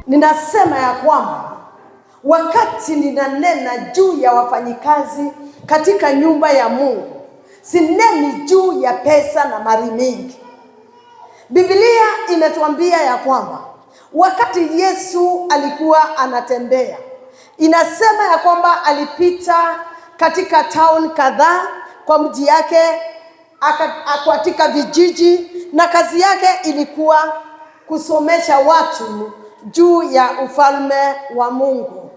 Ninasema ya kwamba wakati ninanena juu ya wafanyikazi katika nyumba ya Mungu, sineni juu ya pesa na mali mingi. Biblia imetuambia ya kwamba wakati Yesu alikuwa anatembea, inasema ya kwamba alipita katika town kadhaa kwa mji yake, katika vijiji, na kazi yake ilikuwa kusomesha watu juu ya ufalme wa Mungu.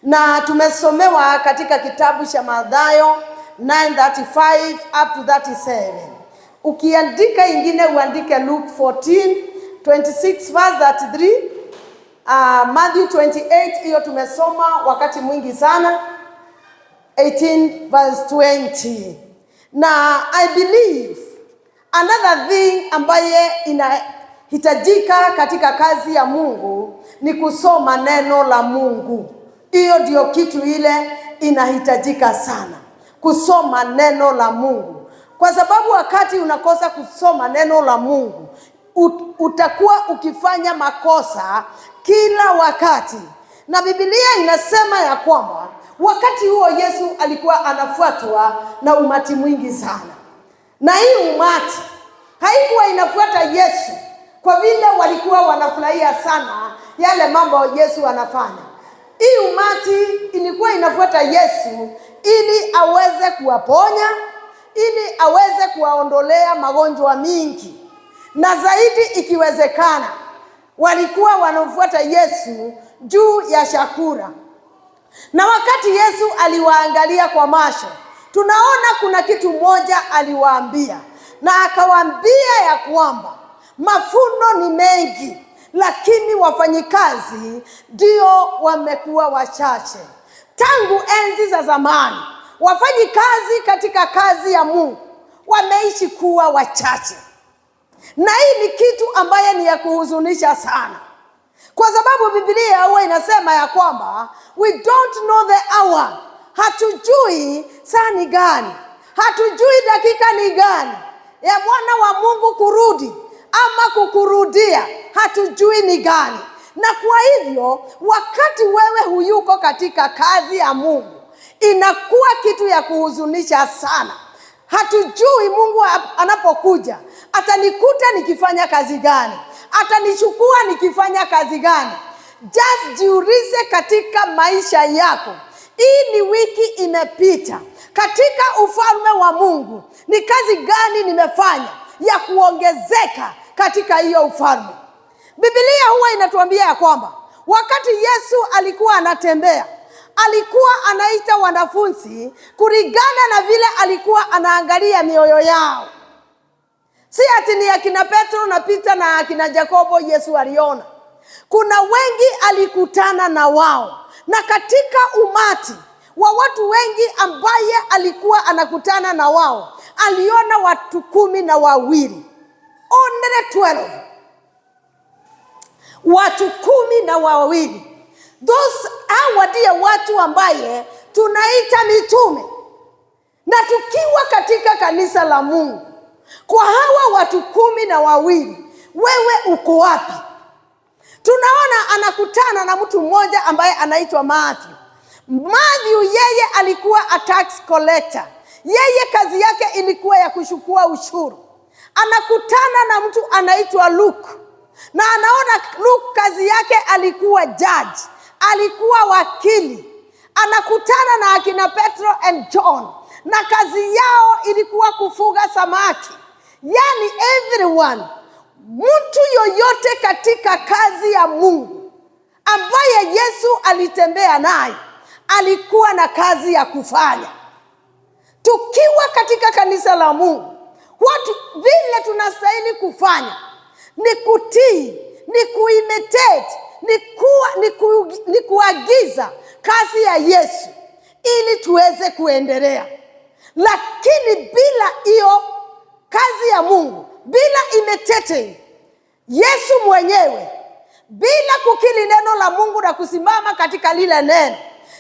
Na tumesomewa katika kitabu cha Mathayo 9:35 up to 37. Ukiandika ingine uandike Luke 14:26 verse 33, Matthew 28, hiyo tumesoma wakati mwingi sana, 18 verse 20. Na I believe another thing ambaye inahitajika katika kazi ya Mungu ni kusoma neno la Mungu. Hiyo ndio kitu ile inahitajika sana, kusoma neno la Mungu. Kwa sababu wakati unakosa kusoma neno la Mungu, utakuwa ukifanya makosa kila wakati. Na Biblia inasema ya kwamba wakati huo Yesu alikuwa anafuatwa na umati mwingi sana. Na hii umati haikuwa inafuata Yesu kwa vile walikuwa wanafurahia sana yale mambo Yesu anafanya. Hii umati ilikuwa inafuata Yesu ili aweze kuwaponya, ili aweze kuwaondolea magonjwa mingi. Na zaidi ikiwezekana, walikuwa wanafuata Yesu juu ya chakula. Na wakati Yesu aliwaangalia kwa macho, tunaona kuna kitu moja aliwaambia. Na akawaambia ya kwamba mavuno ni mengi, lakini wafanyikazi ndio wamekuwa wachache. Tangu enzi za zamani, wafanyikazi katika kazi ya Mungu wameishi kuwa wachache. Na hii ni kitu ambaye ni ya kuhuzunisha sana. Kwa sababu Biblia huwa inasema ya kwamba we don't know the hour. Hatujui saa ni gani, hatujui dakika ni gani ya Bwana wa Mungu kurudi ama kukurudia, hatujui ni gani. Na kwa hivyo wakati wewe huyuko katika kazi ya Mungu, inakuwa kitu ya kuhuzunisha sana. Hatujui Mungu anapokuja atanikuta nikifanya kazi gani, atanichukua nikifanya kazi gani. Just jiulize katika maisha yako, hii ni wiki imepita, katika ufalme wa Mungu ni kazi gani nimefanya ya kuongezeka katika hiyo ufalme. Biblia huwa inatuambia ya kwamba wakati Yesu alikuwa anatembea, alikuwa anaita wanafunzi kulingana na vile alikuwa anaangalia mioyo yao. Si ati ni akina Petro na Peter na akina Yakobo Yesu aliona. Kuna wengi alikutana na wao. Na katika umati wa watu wengi ambaye alikuwa anakutana na wao, aliona watu 12. Only 12. Watu 12. Hawa ndio watu ambaye tunaita mitume. Na tukiwa katika kanisa la Mungu, kwa hawa watu 12, wewe uko wapi? Tunaona anakutana na mtu mmoja ambaye anaitwa Matthew. Matthew yeye alikuwa a tax collector. Yeye kazi yake ilikuwa ya kuchukua ushuru. Anakutana na mtu anaitwa Luke. Na anaona Luke kazi yake alikuwa judge, alikuwa wakili. Anakutana na akina Petro and John, na kazi yao ilikuwa kufuga samaki. Yani everyone, mtu yoyote katika kazi ya Mungu ambaye Yesu alitembea naye alikuwa na kazi ya kufanya. Tukiwa katika kanisa la Mungu, watu vile tunastahili kufanya ni kutii, ni kuimitate, ni kuagiza kazi ya Yesu ili tuweze kuendelea. Lakini bila hiyo kazi ya Mungu, bila imitating Yesu mwenyewe, bila kukili neno la Mungu na kusimama katika lile neno,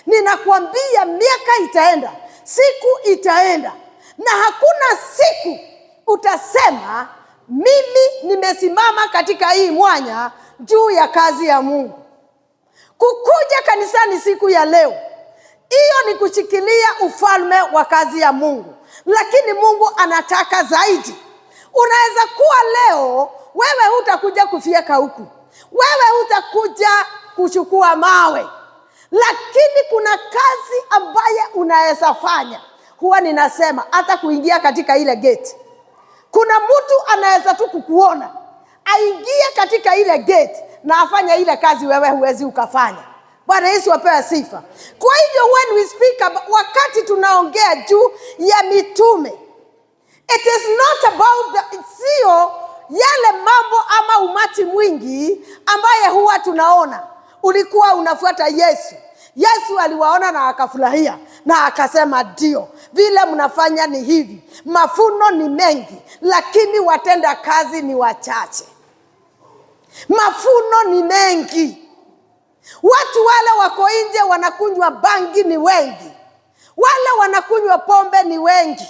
ninakwambia miaka itaenda, siku itaenda, na hakuna siku utasema mimi nimesimama katika hii mwanya juu ya kazi ya Mungu. Kukuja kanisani siku ya leo, hiyo ni kushikilia ufalme wa kazi ya Mungu. Lakini Mungu anataka zaidi. Unaweza kuwa leo wewe hutakuja kufyeka huku, wewe hutakuja kuchukua mawe, lakini kuna kazi ambaye unaweza fanya. Huwa ninasema hata kuingia katika ile gate, kuna mtu anaweza tu kukuona aingie katika ile gate na afanya ile kazi wewe huwezi ukafanya. Bwana Yesu apewe sifa. Kwa hivyo when we speak about, wakati tunaongea juu ya mitume, it is not about sio yale mambo ama umati mwingi ambaye huwa tunaona. Ulikuwa unafuata Yesu, Yesu aliwaona na akafurahia na akasema ndio, vile mnafanya ni hivi, mafuno ni mengi lakini watenda kazi ni wachache. Mafuno ni mengi, watu wale wako nje wanakunywa bangi ni wengi, wale wanakunywa pombe ni wengi,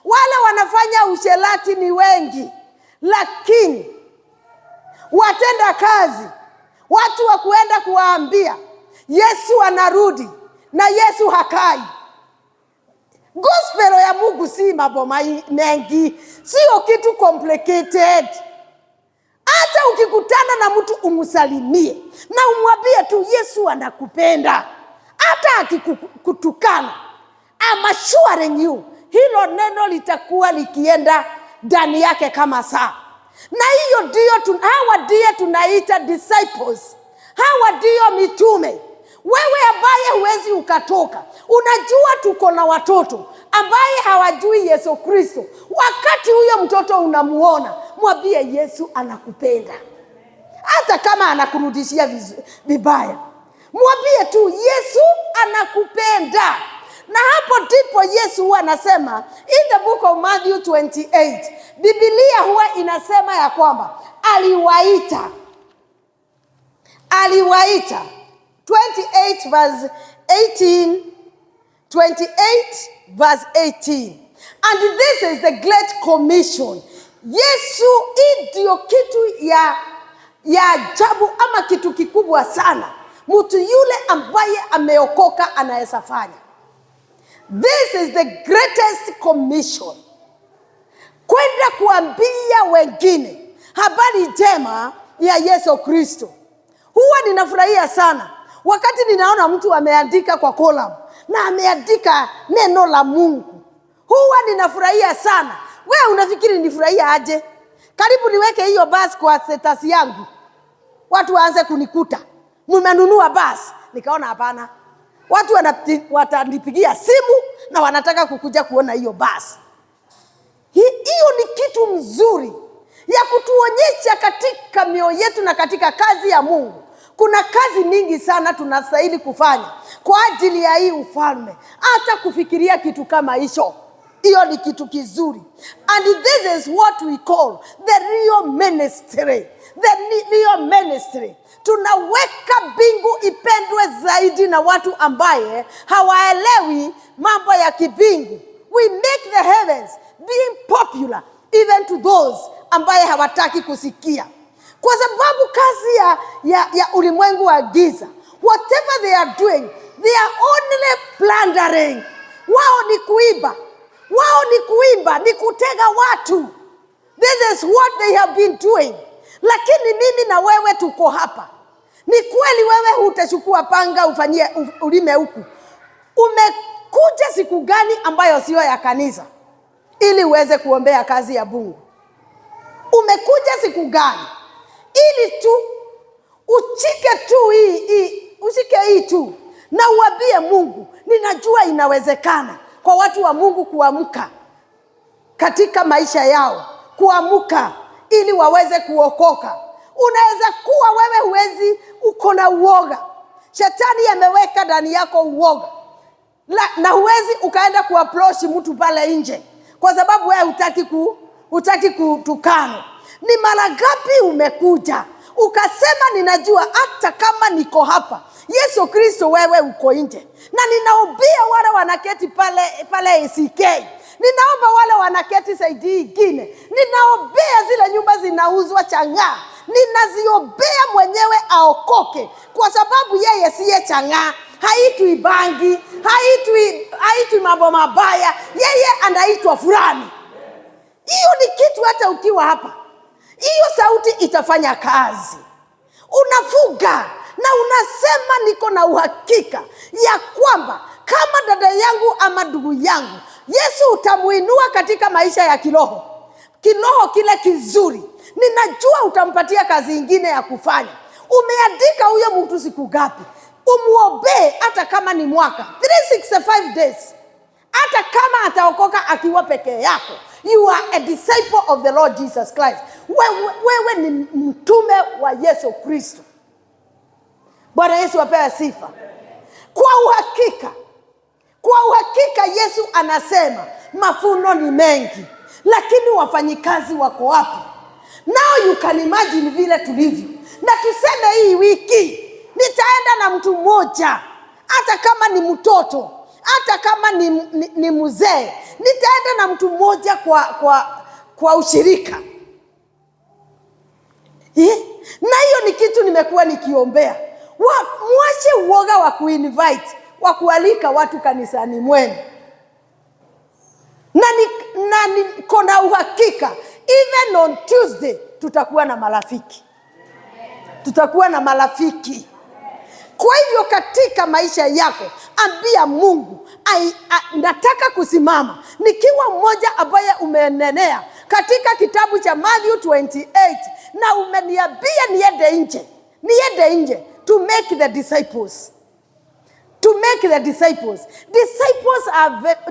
wale wanafanya usherati ni wengi, lakini watenda kazi, watu wa kuenda kuwaambia Yesu anarudi na Yesu hakai. Gospel ya Mungu si mambo mengi, sio kitu complicated. Hata ukikutana na mtu umsalimie na umwambie tu Yesu anakupenda, hata akikutukana, I'm assuring you, hilo neno litakuwa likienda ndani yake kama saa. Na hiyo ndio hawa ndio tunaita disciples. Hawa ndio mitume. Wewe ambaye huwezi ukatoka, unajua tuko na watoto ambaye hawajui Yesu Kristo. Wakati huyo mtoto unamuona, mwambie Yesu anakupenda. Hata kama anakurudishia vibaya, mwambie tu Yesu anakupenda. Na hapo ndipo Yesu huwa anasema in the book of Matthew 28, Biblia huwa inasema ya kwamba aliwaita 28 verse 18, 28 verse 18. And this is the Great Commission. Yesu ndio kitu ya ajabu ama kitu kikubwa sana mtu yule ambaye ameokoka anaweza fanya. This is the greatest commission. Kwenda kuambia wengine habari njema ya Yesu Kristo. Huwa ninafurahia sana wakati ninaona mtu ameandika kwa column na ameandika neno la Mungu. Huwa ninafurahia sana. Wewe unafikiri nifurahia aje? Karibu niweke hiyo basi kwa status yangu, watu waanze kunikuta mmenunua basi. Nikaona hapana, watu watanipigia simu na wanataka kukuja kuona hiyo basi. Hiyo ni kitu mzuri ya kutuonyesha katika mioyo yetu na katika kazi ya Mungu. Kuna kazi mingi sana tunastahili kufanya kwa ajili ya hii ufalme. Hata kufikiria kitu kama hicho, hiyo ni kitu kizuri. And this is what we call the real ministry. The real ministry. Tunaweka mbingu ipendwe zaidi na watu ambaye hawaelewi mambo ya kibingu. We make the heavens being popular even to those ambaye hawataki kusikia. Kwa sababu kazi ya ulimwengu wa giza, whatever they are doing, they are only plundering. Wao ni kuiba, ni kutega watu. This is what they have been doing. Lakini mimi na wewe tuko hapa. Ni kweli wewe utachukua panga ufanyie ulime huku. Umekuja siku gani ambayo sio ya kanisa ili uweze kuombea kazi ya Mungu? Umekuja siku gani ili tu ushike hii tu na uambie Mungu, ninajua inawezekana kwa watu wa Mungu kuamka katika maisha yao, kuamka ili waweze kuokoka. Unaweza kuwa wewe huwezi, uko na uoga. Shetani ameweka ndani yako uoga. Na huwezi ukaenda kuapproach mtu pale nje kwa sababu wewe hutaki kutukana. Ni mara ngapi umekuja ukasema ninajua hata kama niko hapa Yesu Kristo wewe uko nje. Na ninaombea wale wanaketi pale ACK. Ninaomba wale wanaketi saidi ingine. Ninaombea zile nyumba zinauzwa Chang'aa. Ninaziombea mwenyewe aokoke, kwa sababu yeye siye Chang'aa. Haitwi bangi, haitwi mambo mabaya. Yeye anaitwa fulani. Hiyo ni kitu hata ukiwa hapa, hiyo sauti itafanya kazi. Unafuga na unasema niko na uhakika ya kwamba kama dada yangu ama ndugu yangu, Yesu utamuinua katika maisha ya kiroho. Kiroho kile kizuri. Ninajua utampatia kazi ingine ya kufanya. Umeandika huyo mtu siku ngapi? Umuombe hata kama ni mwaka. 365 days. Hata kama ataokoka akiwa peke yako. You are a disciple of the Lord Jesus Christ. Wewe ni mtume wa Yesu Kristo. Bwana Yesu apewe sifa. Kwa uhakika Yesu anasema mafuno ni mengi, lakini wafanyikazi wako wapi? Now you can imagine vile tulivyo. Na tuseme hii wiki nitaenda na mtu mmoja, hata kama ni mtoto, hata kama ni mzee, nitaenda na mtu mmoja kwa ushirika. Na hiyo ni kitu nimekuwa nikiombea. Mwache uoga wa kualika watu kanisani mwenu. Na niko na uhakika even on Tuesday tutakuwa na marafiki. Kwa hivyo katika maisha yako ambia Mungu, nataka kusimama nikiwa mmoja ambaye umenenea katika kitabu cha Matthew 28 na umeniambia niende nje to make the disciples.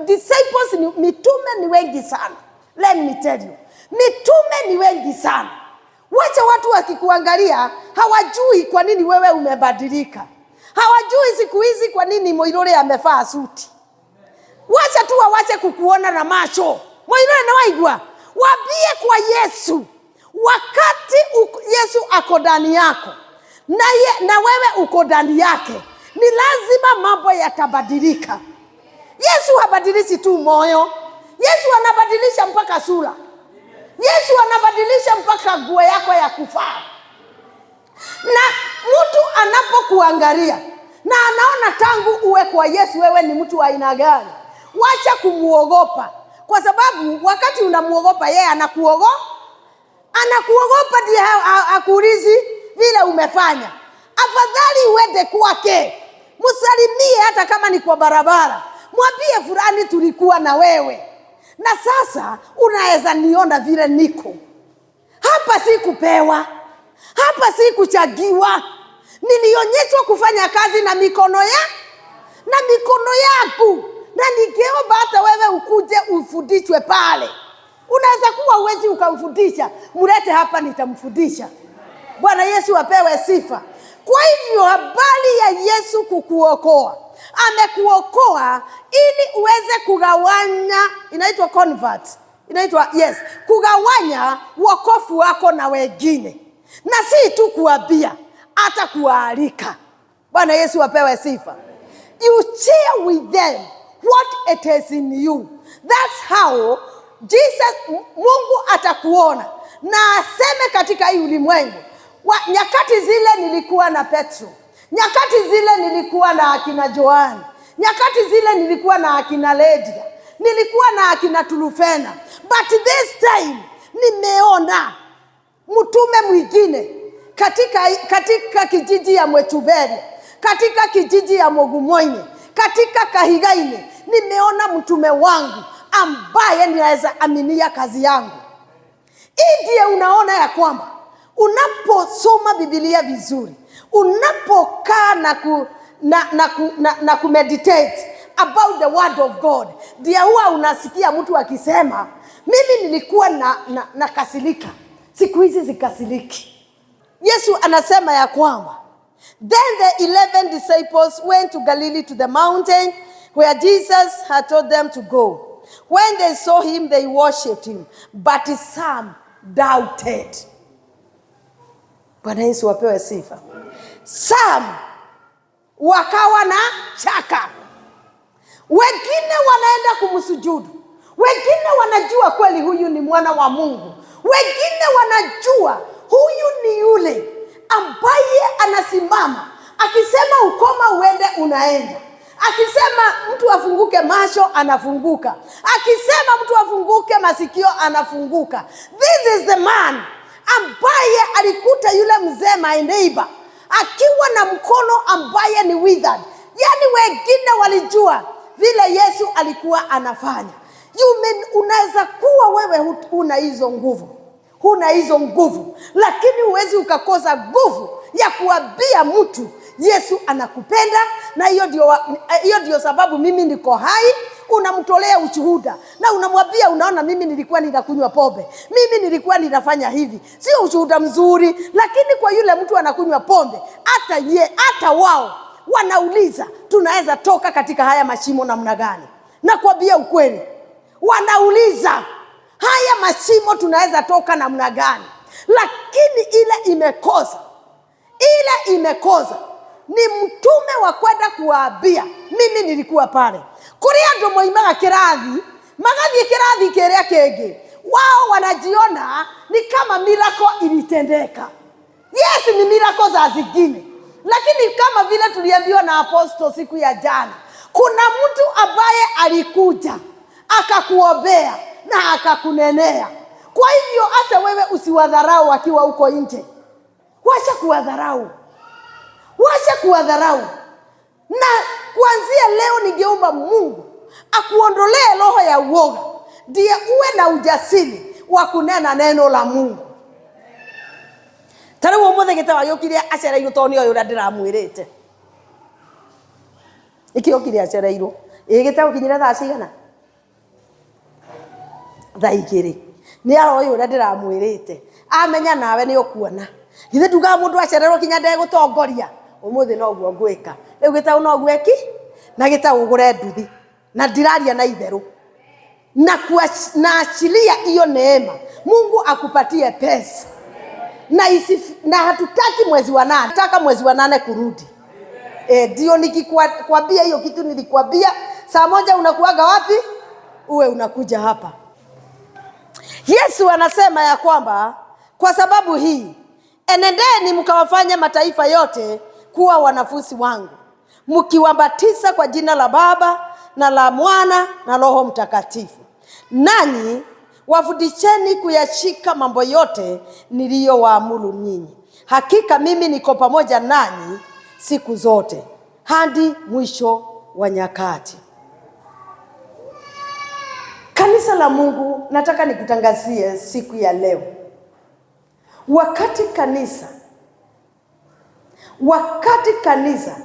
Disciples mitume ni wengi sana. Let me tell you. Mitume ni wengi sana. Wacha watu wakikuangalia hawajui kwa nini wewe umebadilika. Hawajui siku hizi kwa nini Moirore amevaa suti. Wacha tu wache kukuona na macho. Moirore na waigwa. Waambie kwa Yesu. Wakati Yesu ako ndani yako na wewe uko ndani yake, ni lazima mambo yatabadilika. Yesu habadilishi tu moyo. Yesu anabadilisha mpaka sura. Yesu anabadilisha mpaka nguo yako ya kuvaa. Na mtu anapokuangalia na anaona tangu uwe kwa Yesu wewe ni mtu wa aina gani, wacha kumuogopa. Kwa sababu wakati unamuogopa yeye anakuogopa ndiye hakuulizi vile umefanya. Afadhali uende kwake. Msalimie hata kama ni kwa barabara. Mwambie fulani tulikuwa na wewe. Na sasa unaweza niona vile niko. Hapa si kupewa. Hapa si kuchagiwa. Nilionyeshwa kufanya kazi na mikono yangu. Na ningeomba hata wewe ukuje ufundishwe pale. Unaweza kuwa uwezi ukamfundisha. Mlete hapa nitamfundisha. Bwana Yesu apewe sifa. Kwa hivyo habari ya Yesu kukuokoa. Amekuokoa ili uweze kugawanya, inaitwa convert. Kugawanya wokovu wako na wengine. Na si tu kuambia, hata kualika. Bwana Yesu apewe sifa. You share with them what it is in you. That's how Mungu atakuona. Na aseme katika hii ulimwengu, nyakati zile nilikuwa na Petro. Nyakati zile nilikuwa na akina Joani. Nyakati zile nilikuwa na akina Lydia. Nilikuwa na akina Tulufena. But this time nimeona mtume mwingine katika kijiji ya Mwetuberi, katika kijiji ya Mogumoini, katika Kahigaini. Nimeona mtume wangu ambaye ninaweza aminia kazi yangu. Hii ndiye unaona ya kwamba unaposoma Biblia vizuri, unapokaa na kumeditate about the word of God, ndio huwa unasikia mtu akisema mimi nilikuwa na kasilika, siku hizi zikasiliki. Yesu anasema ya kwamba then the 11 disciples went to Galilee to the mountain where Jesus had told them to go. When they saw him, they worshipped him, but some doubted. Bwana Yesu apewe sifa. Some wakawa na shaka. Wengine wanaenda kumsujudu, wengine wanajua kweli huyu ni mwana wa Mungu, wengine wanajua huyu ni yule ambaye anasimama akisema ukoma uende unaenda, akisema mtu afunguke macho anafunguka, akisema mtu afunguke masikio anafunguka. This is the man ambaye alikuta yule mzee my neighbor akiwa na mkono ambaye ni withered. Yani wengine walijua vile Yesu alikuwa anafanya. Unaweza kuwa wewe huna hizo nguvu, huna hizo nguvu, lakini huwezi ukakosa nguvu ya kuambia mtu Yesu anakupenda, na hiyo ndio sababu mimi niko hai. Unamtolea ushuhuda na unamwambia, unaona mimi nilikuwa ninakunywa pombe, mimi nilikuwa ninafanya hivi. Sio ushuhuda mzuri, lakini kwa yule mtu anakunywa pombe, hata wao wanauliza tunaweza toka katika haya mashimo namna gani? Nakwambia ukweli, wanauliza haya mashimo tunaweza toka namna gani? Lakini ile imekosa ni mtume wa kwenda kuwaambia. Mimi nilikuwa pale kuria ndo moimaga kirathi magathie kirathi kiria kingi, wao wanajiona ni kama miracle ilitendeka. Yes, ni miracle za zingine, lakini kama vile tuliambiwa na apostle siku ya jana, kuna mtu ambaye alikuja akakuombea na akakunenea. Kwa hivyo hata wewe usiwadharau wakiwa uko nje. Wacha kuwadharau. Na kuanzia leo ningeomba Mungu akuondolee roho ya uoga, ndiye uwe na ujasiri wa kunena neno la Mungu. Tare wo mothe gitawa yokiria acereirwo toni oyo ura ndiramwirite. Iki yokiria acereirwo. Gitawa kinyira thaa cigana? Thaa igiri. Ni aroyo ura ndiramwirite. Amenya nawe ni ukuona. Githe nduga mundu acererwo kinya ndegutongoria. Umuthi no guo ngwika. Riu gitawa no gweki na gitawa ugure nduthi. Na ndiraria na itheru. Na achilia hiyo neema. Mungu akupatie pesa. Na hatutaki mwezi wa 8, nataka mwezi wa 8 kurudi. Ndio nikikwambia hiyo kitu nilikwambia, saa moja unakuaga wapi? Uwe unakuja hapa. Yesu anasema ya kwamba kwa sababu hii, enendeni mkawafanye mataifa yote kuwa wanafunzi wangu, mkiwabatiza kwa jina la Baba na la Mwana na Roho Mtakatifu. Nanyi wafundisheni kuyashika mambo yote niliyowaamuru nyinyi. Hakika mimi niko pamoja nanyi siku zote hadi mwisho wa nyakati. Kanisa la Mungu, nataka nikutangazie siku ya leo. Wakati kanisa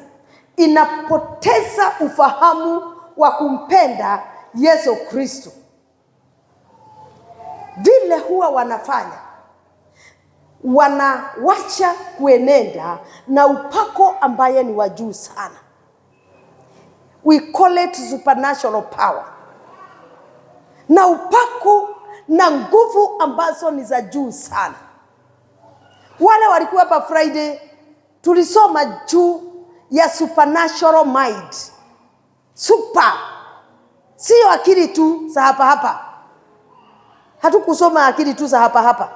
inapoteza ufahamu wa kumpenda Yesu Kristo, vile huwa wanafanya, wanawacha kuenenda na upako ambaye ni wa juu sana. We call it supernatural power. Na upako na nguvu ambazo ni za juu sana. Wale walikuwa hapa Friday, tulisoma juu ya supernatural mind. Super. Sio akili tu za hapa. Hatukusoma akili tu za hapa.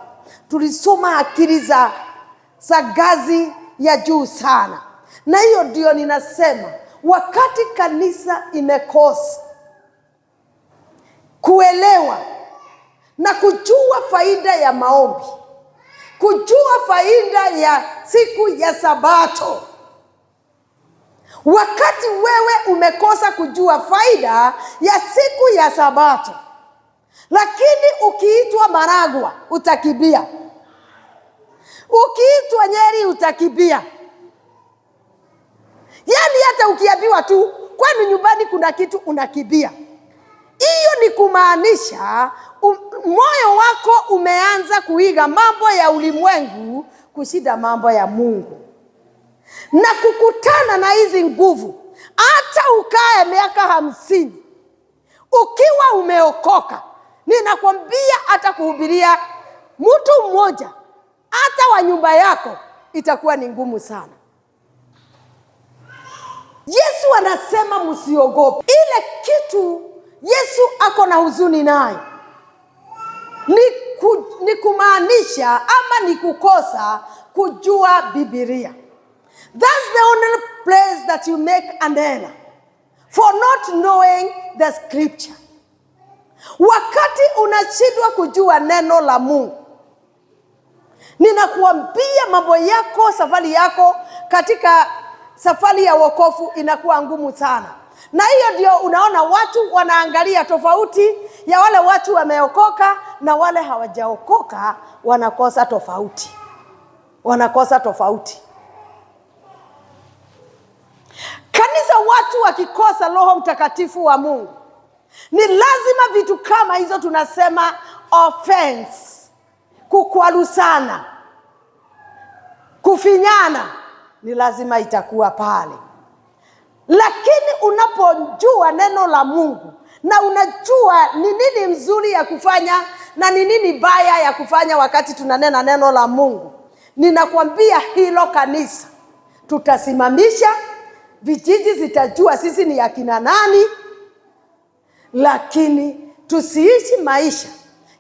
Tulisoma akili za gazi ya juu sana. Na hiyo ndio ninasema, wakati kanisa imekosa kuelewa na kujua faida ya maombi, kujua faida ya siku ya Sabato, wakati wewe umekosa kujua faida ya siku ya Sabato, lakini ukiitwa Maragwa utakibia, ukiitwa Nyeri utakibia. Yani hata ukiambiwa tu kwani nyumbani kuna kitu unakibia. Hiyo ni kumaanisha moyo wako umeanza kuiga mambo ya ulimwengu kushinda mambo ya Mungu. Na kukutana na hizi nguvu, hata ukae miaka 50 ukiwa umeokoka, ninakwambia hata kuhubiria mtu mmoja hata wa nyumba yako itakuwa ni ngumu sana. anasema msiogope. Ile kitu Yesu ako na huzuni nayo ni kumaanisha ama ni kukosa kujua Biblia. That's the only place that you make an error, for not knowing the scripture. Wakati unashindwa kujua neno la Mungu, ninakuambia mambo yako, safari yako katika safari ya wokovu inakuwa ngumu sana. Na hiyo ndio unaona watu wanaangalia tofauti ya wale watu wameokoka na wale hawajaokoka, wanakosa tofauti. Kanisa, watu wakikosa Roho Mtakatifu wa Mungu, ni lazima vitu kama hizo tunasema offense, kukwaruzana, kufinyana, ni lazima itakuwa pale. Lakini unapojua neno la Mungu na unajua ni nini mzuri ya kufanya na ni nini baya ya kufanya wakati tunanena neno la Mungu, ninakwambia hilo kanisa tutasimamisha, vijiji zitajua sisi ni akina nani. Lakini tusiishi maisha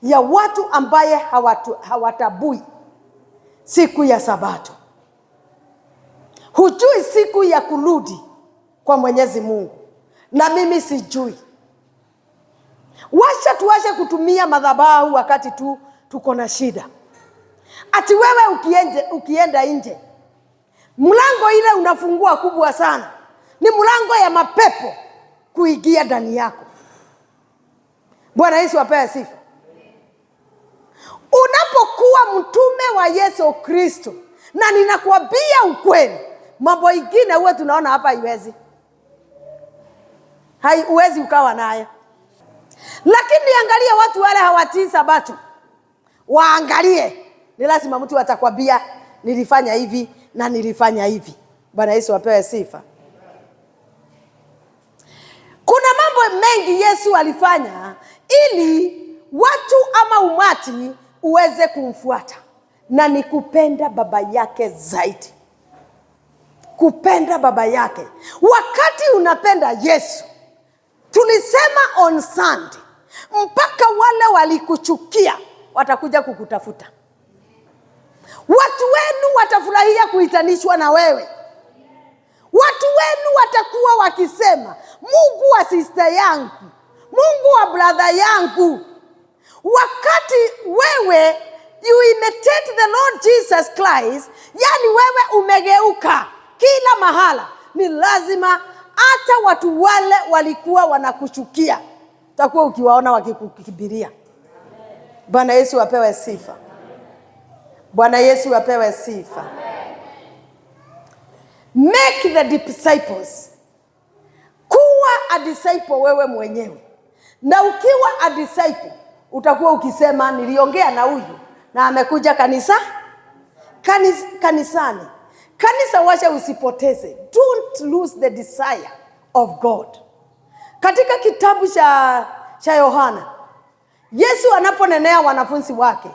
ya watu ambaye hawatabui siku ya Sabato. Hujui siku ya kurudi kwa Mwenyezi Mungu, na mimi sijui. Tuache kutumia madhabahu wakati tuko na shida. Ati wewe ukienda nje, mlango ile unafungua kubwa sana, ni mlango ya mapepo kuingia ndani yako. Bwana Yesu apewe sifa. Unapokuwa mtume wa Yesu Kristo, na ninakwambia ukweli, mambo ingine huwa tunaona hapa huwezi ukawa nayo. Lakini angalia watu wale hawatii Sabato, waangalie. Ni lazima mtu atakwambia nilifanya hivi na nilifanya hivi. Bwana Yesu apewe sifa. Kuna mambo mengi Yesu alifanya ili watu ama umati uweze kumfuata, na ni kupenda baba yake zaidi. Kupenda baba yake. Wakati unapenda Yesu, tulisema on Sunday, mpaka wale walikuchukia watakuja kukutafuta. Watu wenu watafurahia kuitanishwa na wewe. Watu wenu watakuwa wakisema, Mungu wa sister yangu, Mungu wa brother yangu. Wakati wewe you imitate the Lord Jesus Christ, yani wewe umegeuka kila mahala, ni lazima hata watu wale walikuwa wanakuchukia utakuwa ukiwaona wakikukibiria. Bwana Yesu apewe sifa. Bwana Yesu apewe sifa. Make the disciples. Kuwa a disciple wewe mwenyewe. Na ukiwa a disciple, utakuwa ukisema niliongea na huyu na amekuja kanisani. Kanisa, wacha usipoteze. Don't lose the desire of God. Katika kitabu cha Yohana, Yesu anaponenea wanafunzi wake,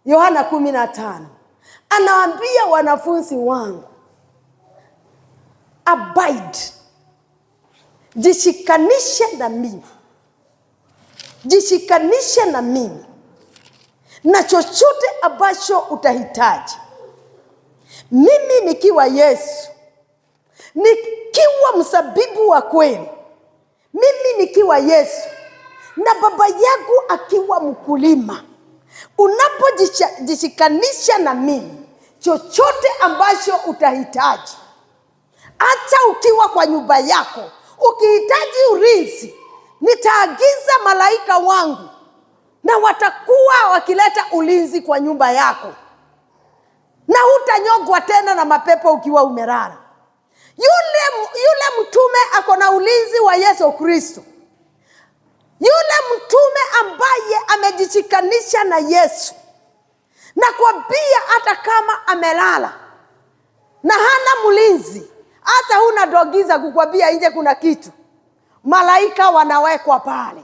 Yohana 15, anawaambia wanafunzi wangu, abide. Jishikanishe na mimi. Jishikanishe na mimi. Na chochote ambacho utahitaji. Mimi nikiwa Yesu, nikiwa mzabibu wa kweli, mimi nikiwa Yesu na baba yangu akiwa mkulima, unapojishikanisha na mimi, chochote ambacho utahitaji, hata ukiwa kwa nyumba yako, ukihitaji ulinzi, nitaagiza malaika wangu na watakuwa wakileta ulinzi kwa nyumba yako. Na hutanyongwa tena na mapepo ukiwa umelala. Yule mtume ako na ulinzi wa Yesu Kristo. Yule mtume ambaye amejishikanisha na Yesu, na kwambia hata kama amelala na hana mlinzi, hata huna dogiza kukwambia nje kuna kitu, malaika wanawekwa pale.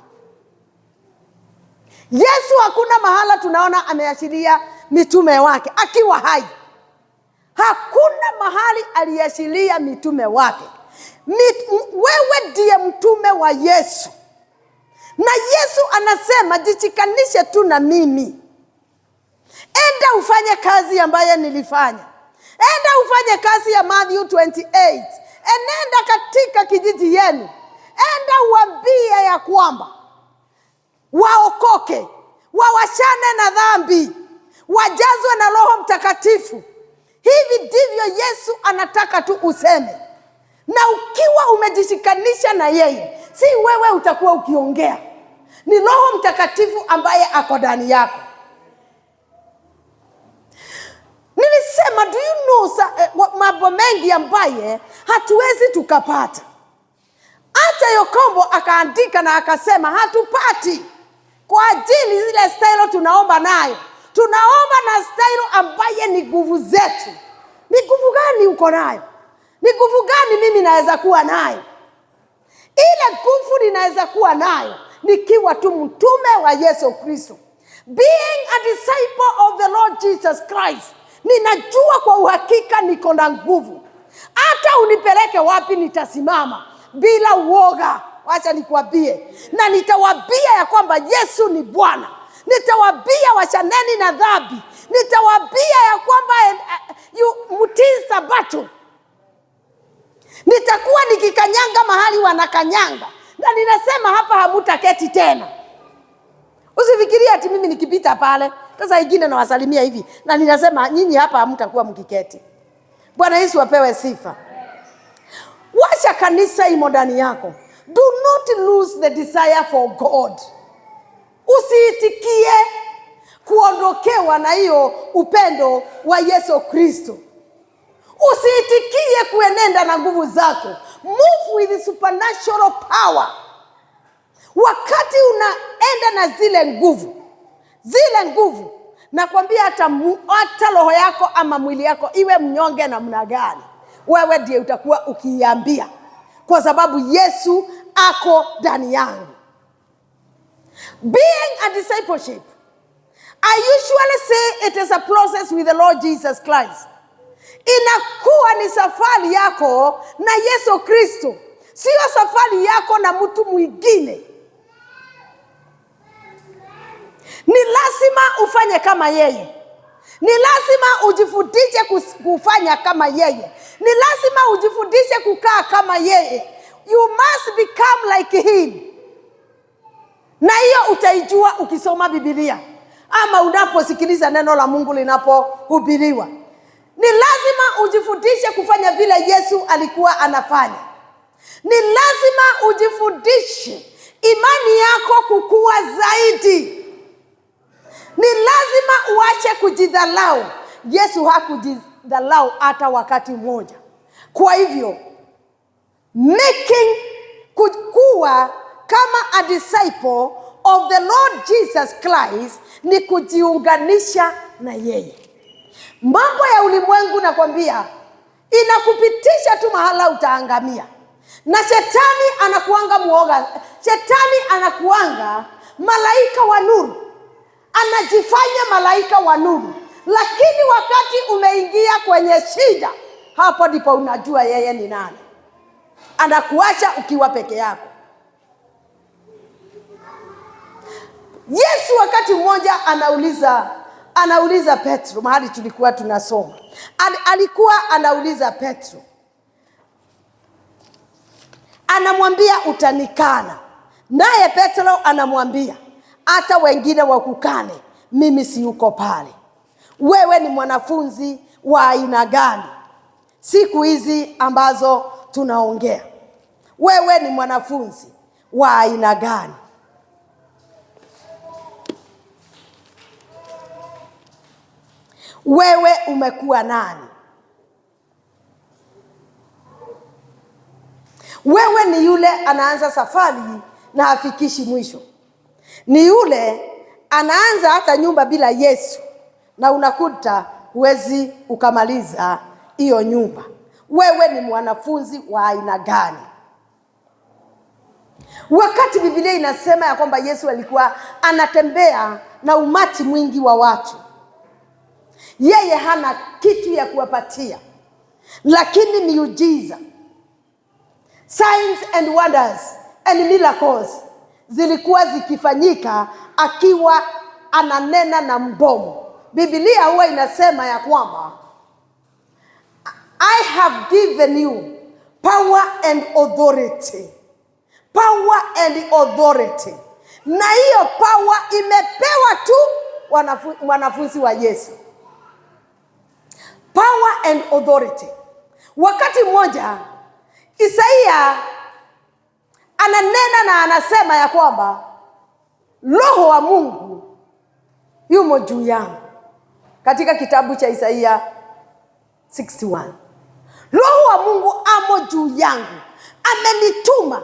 Yesu hakuna mahala tunaona ameashiria mitume wake akiwa hai. Hakuna mahali aliashiria mitume wake Wewe ndiye mtume wa Yesu, na Yesu anasema jichikanishe tu na mimi. Enda ufanye kazi ambayo nilifanya. Enda ufanye kazi ya Matthew 28. Enenda katika kijiji yenu. Enda uambie ya kwamba waokoke, wawachane na dhambi, wajazwe na Roho Mtakatifu. Hivi ndivyo Yesu anataka tu useme. Na ukiwa umejishikanisha na yeye, si wewe utakuwa ukiongea, ni Roho Mtakatifu ambaye ako ndani yako. Nilisema do you know mambo mengi ambaye hatuwezi tukapata. Hata Yakobo akaandika na akasema hatupati kwa ajili zile style tunaomba nayo. Tunaomba na style ambaye ni nguvu zetu. Ni nguvu gani uko nayo? Ni nguvu gani mimi naweza kuwa nayo? Ile nguvu ninaweza kuwa nayo nikiwa tu mtume wa Yesu Kristo. Being a disciple of the Lord Jesus Christ, ninajua kwa uhakika niko na nguvu. Hata unipeleke wapi nitasimama bila uoga. Wacha nikuambie, na nitawaambia ya kwamba Yesu ni Bwana. Nitawaambia wachaneni na dhambi. Nitawaambia ya kwamba mtii Sabato. Nitakuwa nikikanyanga mahali wanakanyanga, na ninasema hapa hamutaketi tena. Usifikirie ati mimi nikipita pale sasa ingine na wasalimia hivi, na ninasema nyinyi hapa hamtakuwa mkiketi. Bwana Yesu apewe sifa. Wacha kanisa imo ndani yako. Do not lose the desire for God. Usiitikie kuondokewa na hiyo upendo wa Yesu Kristo. Usiitikie kuenenda na nguvu zako. Move with supernatural power. Wakati unaenda na zile nguvu, nakwambia hata roho yako ama mwili yako iwe mnyonge namna gani, wewe ndiye utakuwa ukiambia, kwa sababu Yesu ako ndani yangu. Being a discipleship, I usually say it is a process with the Lord Jesus Christ. Inakuwa ni safari yako na Yesu Kristo, sio safari yako na mtu mwingine. Ni lazima ufanye kama yeye. Ni lazima ujifundishe kufanya kama yeye. Ni lazima ujifundishe kukaa kama yeye. You must become like him. Na hiyo utaijua ukisoma Biblia ama unaposikiliza neno la Mungu linapohubiriwa. Ni lazima ujifundishe kufanya vile Yesu alikuwa anafanya. Ni lazima ujifundishe imani yako kukua zaidi. Ni lazima uache kujidhalau. Yesu hakujidhalau hata wakati mmoja. Kwa hivyo, kuwa kama a disciple of the Lord Jesus Christ ni kujiunganisha na yeye. Mambo ya ulimwengu nakwambia inakupitisha tu mahala utaangamia. Na shetani anakuanga muoga. Shetani anakuanga malaika wa nuru. Anajifanya malaika wa nuru. Lakini wakati umeingia kwenye shida, hapo ndipo unajua yeye ni nani. Anakuacha ukiwa peke yako. Yesu wakati mmoja anauliza Petro, mahali tulikuwa tunasoma. Alikuwa anauliza Petro. Anamwambia utanikana. Naye Petro anamwambia hata wengine wakukane, mimi si uko pale. Wewe ni mwanafunzi wa aina gani? Siku hizi ambazo tunaongea, wewe ni mwanafunzi wa aina gani? Wewe umekuwa nani? Wewe ni yule anaanza safari na hafikishi mwisho. Ni yule anaanza hata nyumba bila Yesu na unakuta huwezi ukamaliza hiyo nyumba. Wewe ni mwanafunzi wa aina gani? Wakati Biblia inasema ya kwamba Yesu alikuwa anatembea na umati mwingi wa watu, yeye hana kitu ya kuwapatia, lakini miujiza signs and wonders and miracles zilikuwa zikifanyika akiwa ananena na mdomo. Biblia huwa inasema ya kwamba I have given you power and authority. Power and authority. Na hiyo power imepewa tu wanafunzi wa Yesu. Power and authority. Wakati mmoja Isaia ananena na anasema ya kwamba Roho wa Mungu yumo juu yangu. Katika kitabu cha Isaia 61. Roho wa Mungu amo juu yangu. Amenituma.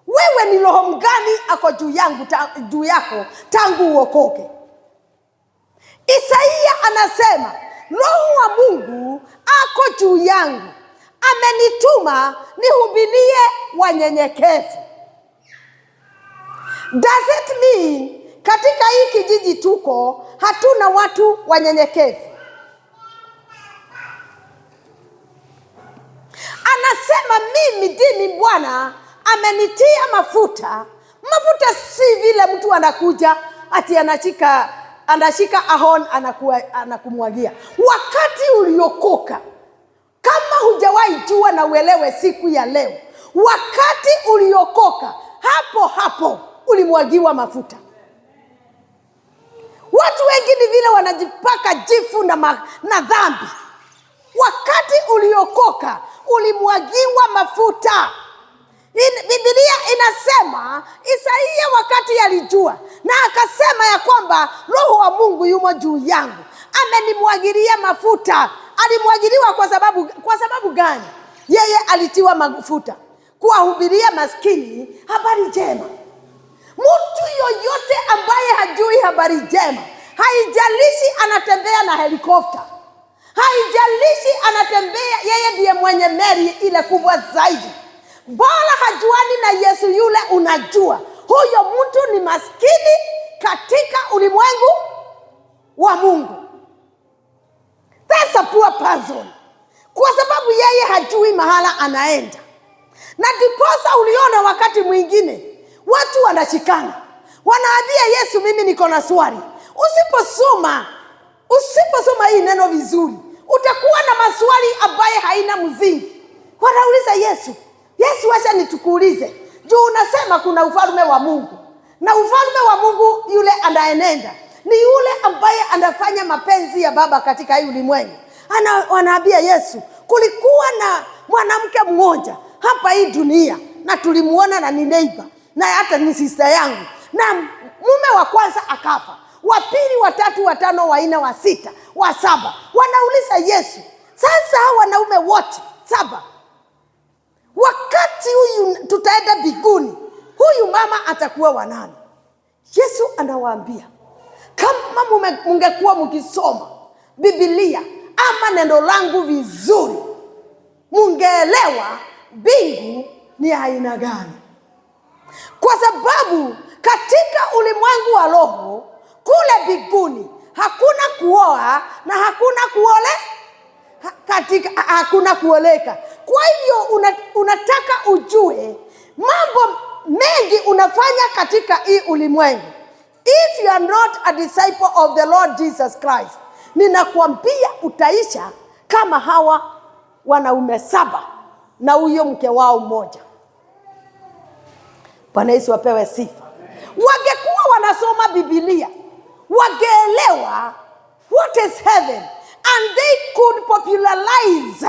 Wewe ni roho mgani ako juu yangu, juu yako tangu uokoke? Isaia anasema Roho wa Mungu ako juu yangu. Amenituma nihubirie wanyenyekevu. Does it mean katika hii kijiji tuko hatuna watu wanyenyekevu? Anasema mimi ndimi Bwana amenitia mafuta. Mafuta si vile mtu anakuja ati anashika ahon anakumwagia. Wakati uliokoka, kama hujawahi jua na uelewe siku ya leo, wakati uliokoka, hapo ulimwagiwa mafuta. Watu wengine vile wanajipaka jifu na dhambi. Wakati uliokoka, ulimwagiwa mafuta. Biblia inasema Isaia wakati alijua na akasema ya kwamba Roho wa Mungu yumo juu yangu, amenimwagilia mafuta. Alimwagiliwa kwa sababu gani? Yeye alitiwa mafuta kuwahubiria maskini habari njema. Mtu yoyote ambaye hajui habari njema, haijalishi anatembea na helikopta, haijalishi anatembea yeye ndiye mwenye meli ile kubwa zaidi, bora hajuani na Yesu yule, unajua huyo mtu ni maskini katika ulimwengu wa Mungu. That's a poor person. Kwa sababu yeye hajui mahala anaenda. Na ndiposa uliona wakati mwingine watu wanashikana, wanaambia Yesu, mimi niko na swali. Usiposoma hii neno vizuri, utakuwa na maswali ambaye haina msingi. Wanauliza Yesu, acha nitukuulize. Juu unasema kuna ufalme wa Mungu. Na ufalme wa Mungu yule anaenenda ni yule ambaye anafanya mapenzi ya Baba katika hii ulimwengu. Wanaambia Yesu, kulikuwa na mwanamke mmoja hapa hii dunia na tulimuona na ni neighbor na hata ni sister yangu, na mume wa kwanza akafa, wa pili, wa tatu, wa tano, wa nne, wa sita, wa saba. Wanauliza Yesu, sasa hawa wanaume wote saba, wakati huyu tutaenda mbinguni, huyu mama atakuwa wa nani? Yesu anawaambia, kama mungekuwa mkisoma Biblia ama neno langu vizuri, mungeelewa mbingu ni aina gani. Kwa sababu katika ulimwengu wa roho kule mbinguni hakuna kuoa na hakuna kuoleka. Kwa hivyo unataka ujue mambo mengi unafanya katika hii ulimwengu. If you are not a disciple of the Lord Jesus Christ, ninakwambia utaisha kama hawa wanaume saba na huyo mke wao mmoja. Bwana Yesu apewe sifa. Wangekuwa wanasoma Biblia, wangeelewa what is heaven, and they could popularize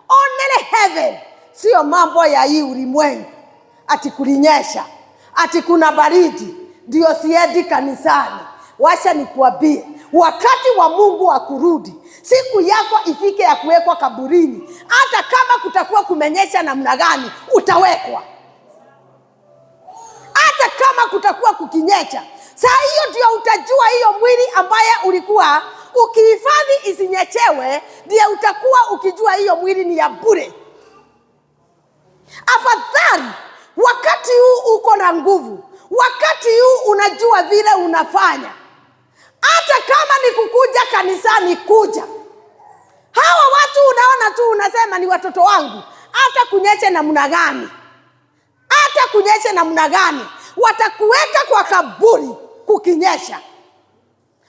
only heaven. Sio mambo ya hii ulimwengu ati kulinyesha, ati kuna baridi ndio siendi kanisani. Wacha nikuambie, wakati wa Mungu wa kurudi, siku yako ifike ya kuwekwa kaburini, hata kama kutakuwa kumenyesha namna gani, utawekwa. Hata kama kutakuwa kukinyesha, saa hiyo ndio utajua hiyo mwili ambaye ulikuwa ukihifadhi isinyeshewe, ndio utakuwa ukijua hiyo mwili ni ya bure. Afadhali wakati huu uko na nguvu, wakati huu unajua vile unafanya, hata kama ni kukuja kanisani, kuja. Hawa watu unaona tu unasema ni watoto wangu, hata kunyeshe namna gani hata kunyeshe namna gani, watakuweka kwa kaburi kukinyesha.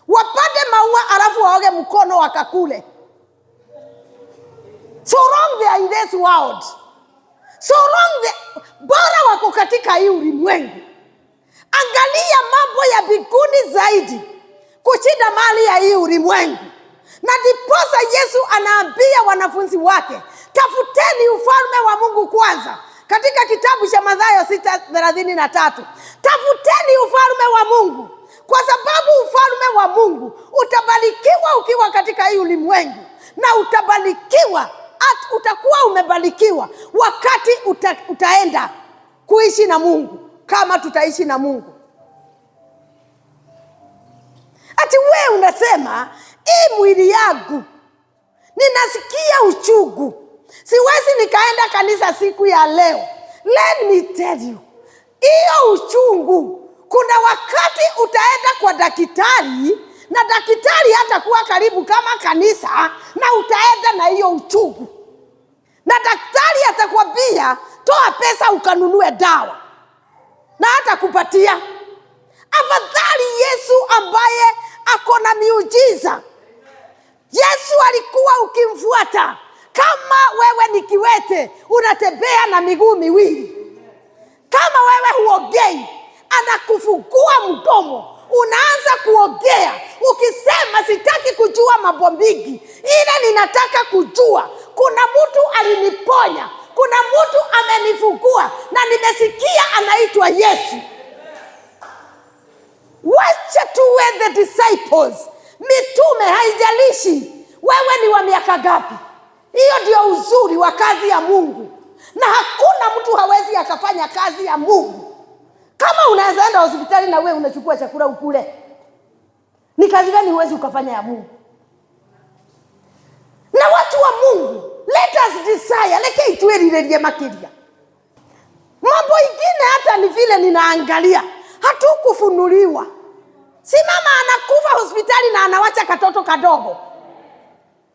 Wapate maua alafu waoge mkono wakakule. So long they are in this world. So long bora wako katika hii ulimwengu. Angalia mambo ya mbinguni zaidi kushinda mali ya hii ulimwengu. Na ndiposa Yesu anaambia wanafunzi wake, tafuteni ufalme wa Mungu kwanza. Katika kitabu cha Mathayo 6:33, tafuteni ufalme wa Mungu, kwa sababu ufalme wa Mungu utabarikiwa ukiwa katika hii ulimwengu, na utabarikiwa, utakuwa umebarikiwa wakati utaenda kuishi na Mungu, kama tutaishi na Mungu. Ati wewe unasema, hii mwili yangu ninasikia uchungu, siwezi nikaenda kanisa siku ya leo. Let me tell you, hiyo uchungu, kuna wakati utaenda kwa daktari, na daktari hatakuwa karibu kama kanisa, na utaenda na hiyo uchungu, na daktari atakwambia toa pesa ukanunue dawa, na hatakupatia. Afadhali Yesu ambaye ako na miujiza. Yesu alikuwa ukimfuata, kama wewe ni kiwete unatembea na miguu miwili, kama wewe huongei anakufungua mdomo, unaanza kuongea ukisema sitaki kujua mambo mingi, ile ninataka kujua kuna mtu aliniponya, kuna mtu amenifungua, na nimesikia anaitwa Yesu. Wacha tuwe the disciples, mitume. Haijalishi wewe ni wa miaka gapi, hiyo ndio uzuri wa kazi ya Mungu. Na hakuna mtu hawezi akafanya kazi ya Mungu. Kama unaweza enda hospitali na wewe unachukua chakula ukule, ni kazi gani huwezi ukafanya ya Mungu? Na watu wa Mungu, let us desire, leke ituelirerie makiria. Mambo ingine hata ni vile ninaangalia, hatukufunuliwa. Si mama anakufa hospitali na anawacha katoto kadogo.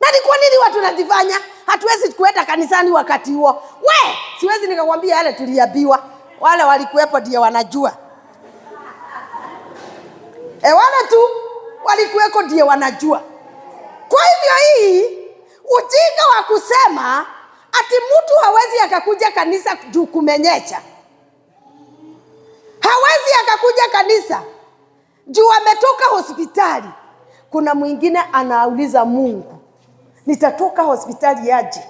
Na ni kwa nini watu wanajifanya hatuwezi kuenda kanisani wakati huo? We, siwezi nikakwambia yale tuliambiwa. Wale walikuwepo ndio wanajua. Wale tu walikuweko ndio wanajua. Kwa hivyo hii ujinga wa kusema ati mtu hawezi akakuja kanisa juu kumenyesha. Hawezi akakuja kanisa juu ametoka hospitali. Kuna mwingine anauliza Mungu, nitatoka hospitali aje?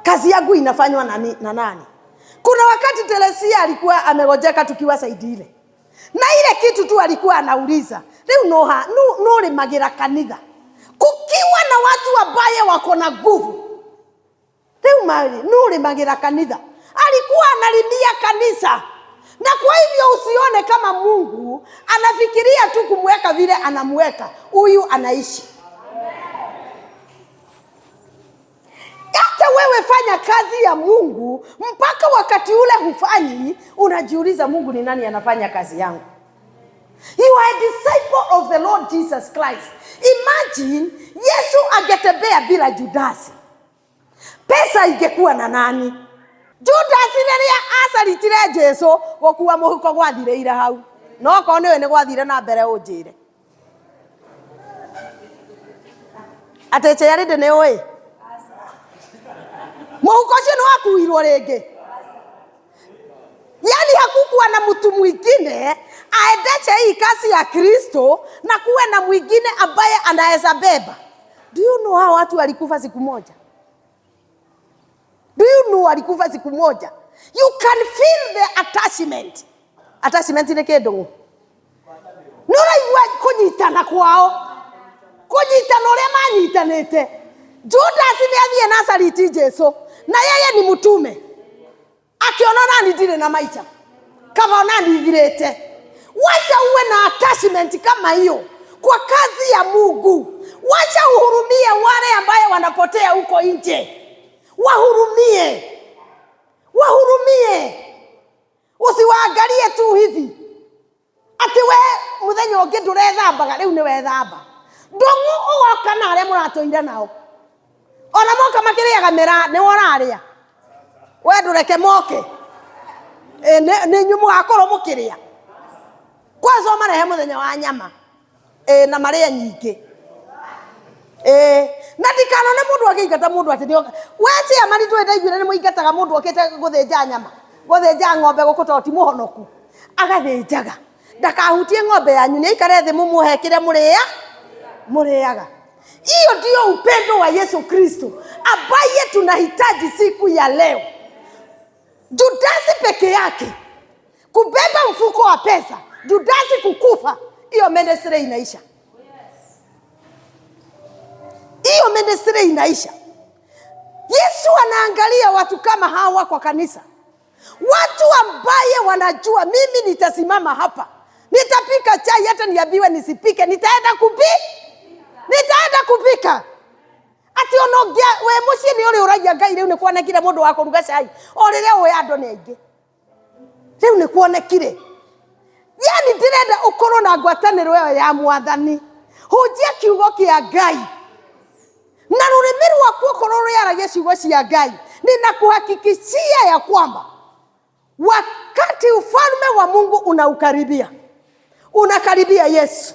Kazi yangu inafanywa na nani? Kuna wakati Teresia alikuwa amegojeka tukiwa saidi ile, na ile kitu tu alikuwa anauliza, leo nole magira kanitha kukiwa na watu ambaye wako na nguvu. Leo nole magira kanitha, alikuwa analimia kanisa. Na kwa hivyo usione kama Mungu anafikiria tu kumweka vile anamweka, huyu anaishi. Hata wewe fanya kazi ya Mungu, mpaka wakati ule hufanyi, unajiuliza Mungu ni nani anafanya kazi yangu? You are a disciple of the Lord Jesus Christ. Imagine Yesu angetembea bila Judasi, pesa ingekuwa na nani? Judasi niria asaritire Jesu gokuwa muhuko gwathire ira hau, no ko niwe ni gwathire na mbere unjire ateche yari ndene oi muhuko cio ni wakuirwo ringi. Yani hakukuwa na mtu mwingine aendeche hii kazi ya Kristo na kuwe na mwingine ambaye anaweza beba. Do you know how watu walikufa siku moja? Do you know walikufa siku moja? You can feel the attachment. Attachment ni kidogo. Nora igwa kunyitana kwao. Kunyitana uria manyitanite. Judas ni athie Nazareti Jesu, na yeye ni mtume. Akiona nani ndire na maicha, kama nani thirete. Wacha uwe na attachment kama hiyo kwa kazi ya Mungu. Wacha uhurumie wale ambaye wanapotea huko nje. Wahurumie. Wahurumie. Usiwaangalie tu hivi. Ati we muthenya ungi ndurethamba, riu ni wethamba. Ndongu ugoka na aria muratoire nao. Ona moka makiriaga mera ni woraria. We ndureke moke. Nĩ nyumu gakorwo mũkĩrĩa. Kwanza marehe mũthenya wa nyama. Na marĩa nyingĩ. Na ndikano nĩ mũndũ akĩingata mũndũ atĩ wece amani twende iguĩre nĩ mũingataga mũndũ okĩte gũthĩnja nyama. Gũthĩnja ng'ombe gũkũ to ti mũhonoku. Agathĩnjaga. Ndakahutie ng'ombe yanyu, nĩ ikare thĩ mũmuhe kĩrĩa mũrĩaga. Hiyo ndio upendo wa Yesu Kristo ambaye tunahitaji siku ya leo. Judasi peke yake kubeba mfuko wa pesa, Judasi kukufa, hiyo ministry inaisha. Hiyo ministry inaisha. Yesu anaangalia watu kama hawa kwa kanisa. Watu ambaye wanajua mimi nitasimama hapa. Nitapika chai hata niambiwe nisipike, nitaenda kupika. Ati onogea we muci ni uri uragia Ngai riu ni kuonekire mundu wa kuruga cai. O riria we andu ni aingi. Riu ni kuonekire. Yani ndirenda ukorwo na ngwataniro yo ya mwathani. Hujia kiugo kia Ngai. Na rurimi rwaku ukorwo ruyaragia ciugo cia Ngai. Ninakuhakikishia ya kwamba wakati ufalme wa Mungu unaukaribia. Unakaribia Yesu.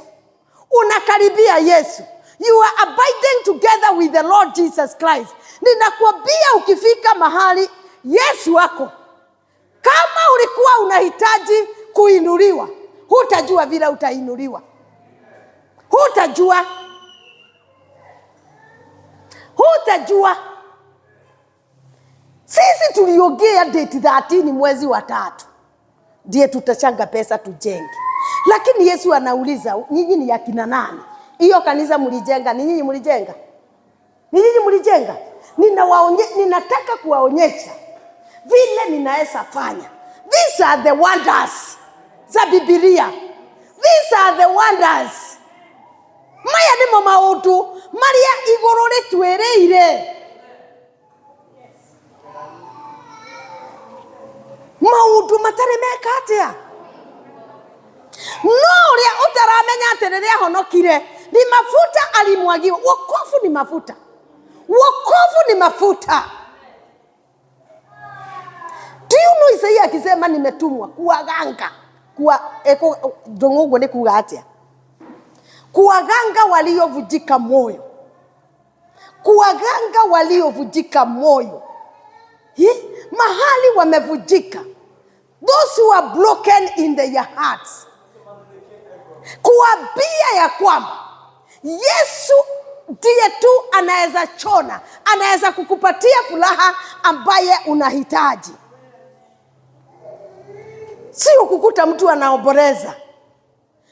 Unakaribia Yesu. You are abiding together with the Lord Jesus Christ. Ninakuambia ukifika mahali Yesu wako, kama ulikuwa unahitaji kuinuliwa, hutajua vile utainuliwa. Hutajua. Sisi tuliongea date 13 mwezi wa 3. Ndiye tutachanga pesa tujenge. Lakini Yesu anauliza, nyinyi ni yakina nani? Hiyo kanisa mlijenga, ni nyinyi mlijenga? Ni nyinyi mlijenga? Ninataka kuwaonyesha vile ninaweza fanya. These are the wonders za Biblia. These are the wonders. Maya nimo maundu maria iguru ritwereire. Maundu matari meka atia. No ria utaramenya ati riria honokire ni mafuta alimwagiwa. Wokovu ni mafuta. Wokovu ni mafuta. Tiuno Isaia akisema nimetumwa kuwaganga. Dongo ni kuga atia. Kuwaganga waliovunjika moyo. Kuwaganga waliovunjika moyo. Mahali wamevunjika. Those who are broken in their hearts. Kuambia ya kwamba Yesu ndiye tu anaweza chona, anaweza kukupatia furaha ambaye unahitaji. Sio kukuta mtu anaomboleza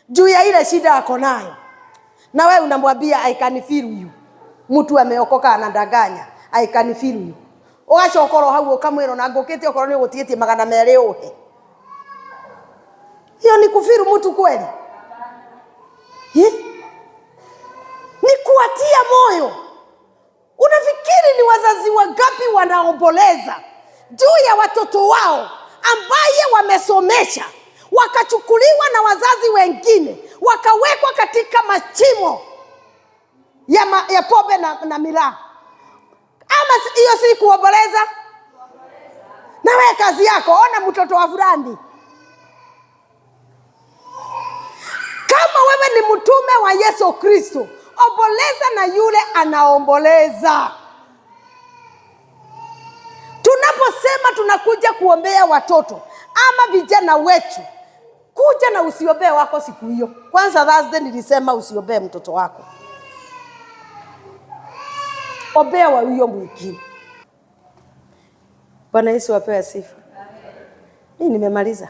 juu ya ile shida yako nayo, na wewe unamwambia I can feel you. Mtu ameokoka anadanganya I can feel you. Ogacokoro hau ukamwiro na ngukite okoro ni gutietie 200 uhe. Hiyo ni kufiru mtu kweli? Ni kuatia moyo. Unafikiri ni wazazi wangapi wanaomboleza juu ya watoto wao ambaye wamesomesha, wakachukuliwa na wazazi wengine, wakawekwa katika machimo ya pombe na miraa? Ama hiyo si kuomboleza? Na wewe kazi yako, ona mtoto wa fulani. Kama wewe ni mtume wa Yesu Kristo, omboleza na yule anaomboleza. Tunaposema tunakuja kuombea watoto ama vijana wetu, kuja na usiombee wako siku hiyo. Kwanza Thursday nilisema usiombee mtoto wako. Ombea wa huyo mwingine. Bwana Yesu apewe sifa. Mimi nimemaliza.